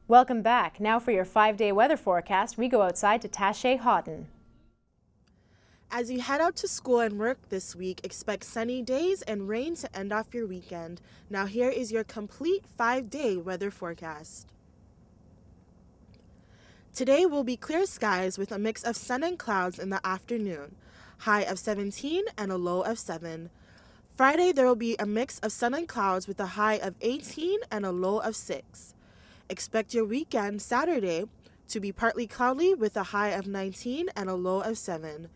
Welcome back. Now for your 5-day weather forecast, we go outside to Taché Houghton. As you head out to school and work this week, expect sunny days and rain to end off your weekend. Now here is your complete 5-day weather forecast. Today will be clear skies with a mix of sun and clouds in the afternoon, high of 17 and a low of 7. Friday there will be a mix of sun and clouds with a high of 18 and a low of 6. Expect your weekend, Saturday, to be partly cloudy with a high of 19 and a low of 7.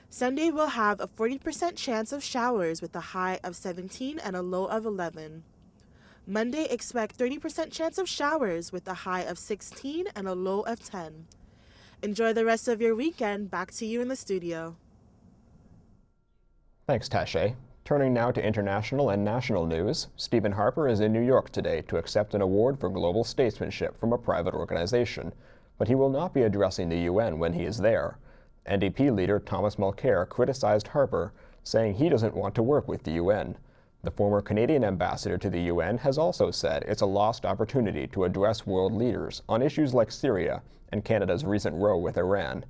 Sunday will have a 40% chance of showers with a high of 17 and a low of 11. Monday, expect 30% chance of showers with a high of 16 and a low of 10. Enjoy the rest of your weekend. Back to you in the studio. Thanks, Taché. Turning now to international and national news, Stephen Harper is in New York today to accept an award for global statesmanship from a private organization, but he will not be addressing the UN when he is there. NDP leader Thomas Mulcair criticized Harper, saying he doesn't want to work with the UN. The former Canadian ambassador to the UN has also said it's a lost opportunity to address world leaders on issues like Syria and Canada's recent row with Iran.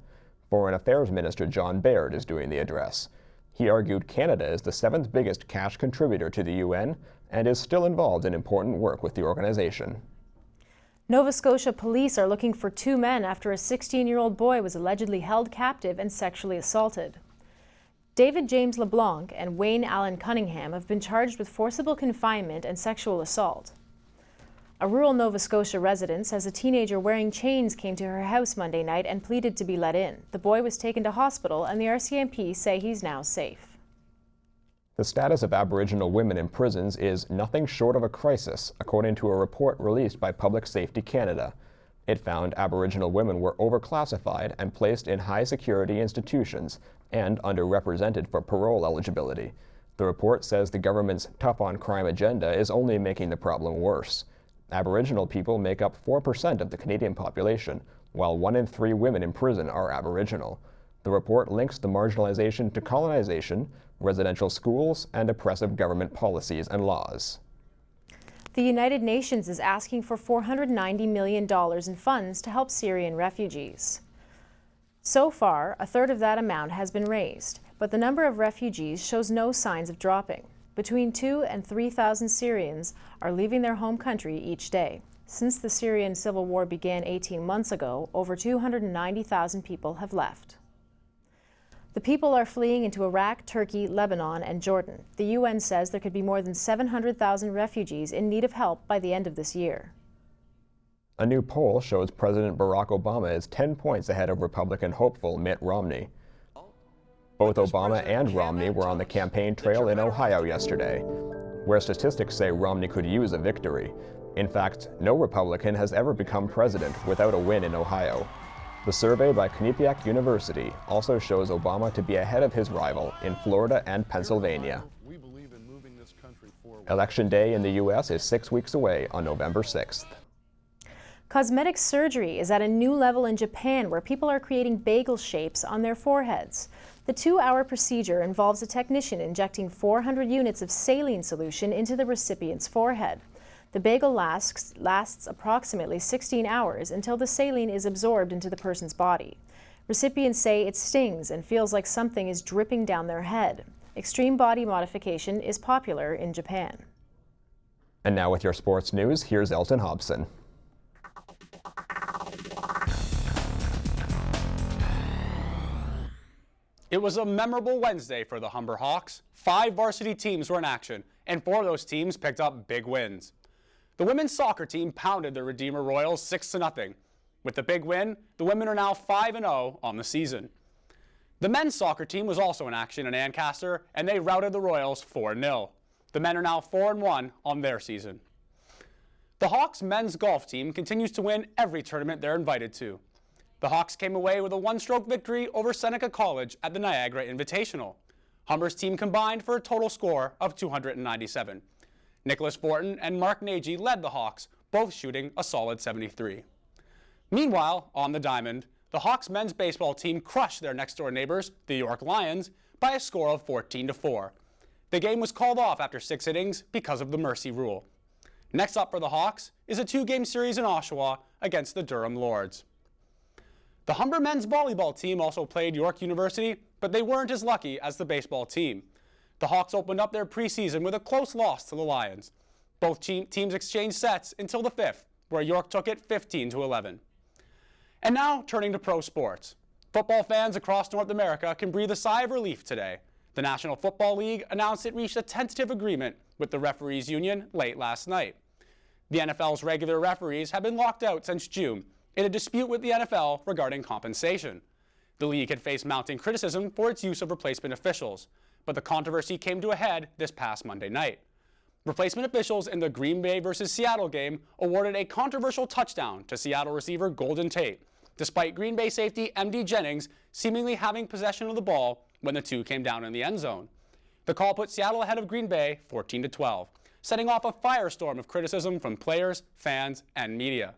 Foreign Affairs Minister John Baird is doing the address. He argued Canada is the 7th biggest cash contributor to the UN and is still involved in important work with the organization. Nova Scotia police are looking for 2 men after a 16-year-old boy was allegedly held captive and sexually assaulted. David James LeBlanc and Wayne Allen Cunningham have been charged with forcible confinement and sexual assault. A rural Nova Scotia resident says a teenager wearing chains came to her house Monday night and pleaded to be let in. The boy was taken to hospital and the RCMP say he's now safe. The status of Aboriginal women in prisons is nothing short of a crisis, according to a report released by Public Safety Canada. It found Aboriginal women were overclassified and placed in high-security institutions and underrepresented for parole eligibility. The report says the government's tough-on-crime agenda is only making the problem worse. Aboriginal people make up 4% of the Canadian population, while 1 in 3 women in prison are Aboriginal. The report links the marginalization to colonization, residential schools, and oppressive government policies and laws. The United Nations is asking for $490 million in funds to help Syrian refugees. So far, a third of that amount has been raised, but the number of refugees shows no signs of dropping. Between 2,000 and 3,000 Syrians are leaving their home country each day. Since the Syrian civil war began 18 months ago, over 290,000 people have left. The people are fleeing into Iraq, Turkey, Lebanon, and Jordan. The UN says there could be more than 700,000 refugees in need of help by the end of this year. A new poll shows President Barack Obama is 10 points ahead of Republican hopeful Mitt Romney. Both Obama and Romney were on the campaign trail in Ohio yesterday, where statistics say Romney could use a victory. In fact, no Republican has ever become president without a win in Ohio. The survey by Quinnipiac University also shows Obama to be ahead of his rival in Florida and Pennsylvania. Election Day in the U.S. is 6 weeks away on November 6th. Cosmetic surgery is at a new level in Japan, where people are creating bagel shapes on their foreheads. The 2-hour procedure involves a technician injecting 400 units of saline solution into the recipient's forehead. The bagel lasts approximately 16 hours until the saline is absorbed into the person's body. Recipients say it stings and feels like something is dripping down their head. Extreme body modification is popular in Japan. And now with your sports news, here's Elton Hobson. It was a memorable Wednesday for the Humber Hawks. 5 varsity teams were in action, and 4 of those teams picked up big wins. The women's soccer team pounded the Redeemer Royals 6-0. With the big win, the women are now 5-0 on the season. The men's soccer team was also in action in Ancaster, and they routed the Royals 4-0. The men are now 4-1 on their season. The Hawks men's golf team continues to win every tournament they're invited to. The Hawks came away with a 1-stroke victory over Seneca College at the Niagara Invitational. Humber's team combined for a total score of 297. Nicholas Fortin and Mark Nagy led the Hawks, both shooting a solid 73. Meanwhile, on the diamond, the Hawks men's baseball team crushed their next-door neighbors, the York Lions, by a score of 14-4. The game was called off after 6 innings because of the mercy rule. Next up for the Hawks is a 2-game series in Oshawa against the Durham Lords. The Humber men's volleyball team also played York University, but they weren't as lucky as the baseball team. The Hawks opened up their preseason with a close loss to the Lions. Both teams exchanged sets until the 5th, where York took it 15-11. And now, turning to pro sports. Football fans across North America can breathe a sigh of relief today. The National Football League announced it reached a tentative agreement with the referees union late last night. The NFL's regular referees have been locked out since June in a dispute with the NFL regarding compensation. The league had faced mounting criticism for its use of replacement officials, but the controversy came to a head this past Monday night. Replacement officials in the Green Bay versus Seattle game awarded a controversial touchdown to Seattle receiver Golden Tate, despite Green Bay safety M.D. Jennings seemingly having possession of the ball when the two came down in the end zone. The call put Seattle ahead of Green Bay 14-12, setting off a firestorm of criticism from players, fans, and media.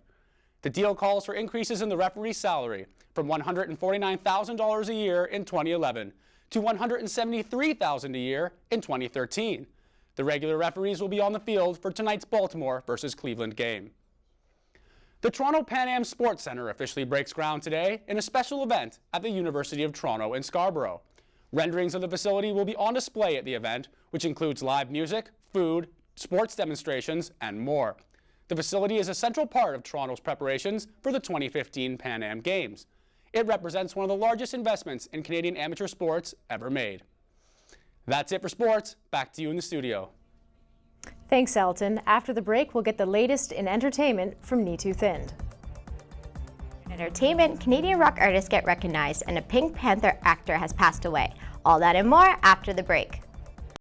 The deal calls for increases in the referee's salary from $149,000 a year in 2011 to $173,000 a year in 2013. The regular referees will be on the field for tonight's Baltimore versus Cleveland game. The Toronto Pan Am Sports Centre officially breaks ground today in a special event at the University of Toronto in Scarborough. Renderings of the facility will be on display at the event, which includes live music, food, sports demonstrations, and more. The facility is a central part of Toronto's preparations for the 2015 Pan Am Games. It represents one of the largest investments in Canadian amateur sports ever made. That's it for sports. Back to you in the studio. Thanks, Elton. After the break, we'll get the latest in entertainment from Knee Too Thinned. In entertainment, Canadian rock artists get recognized and a Pink Panther actor has passed away. All that and more after the break.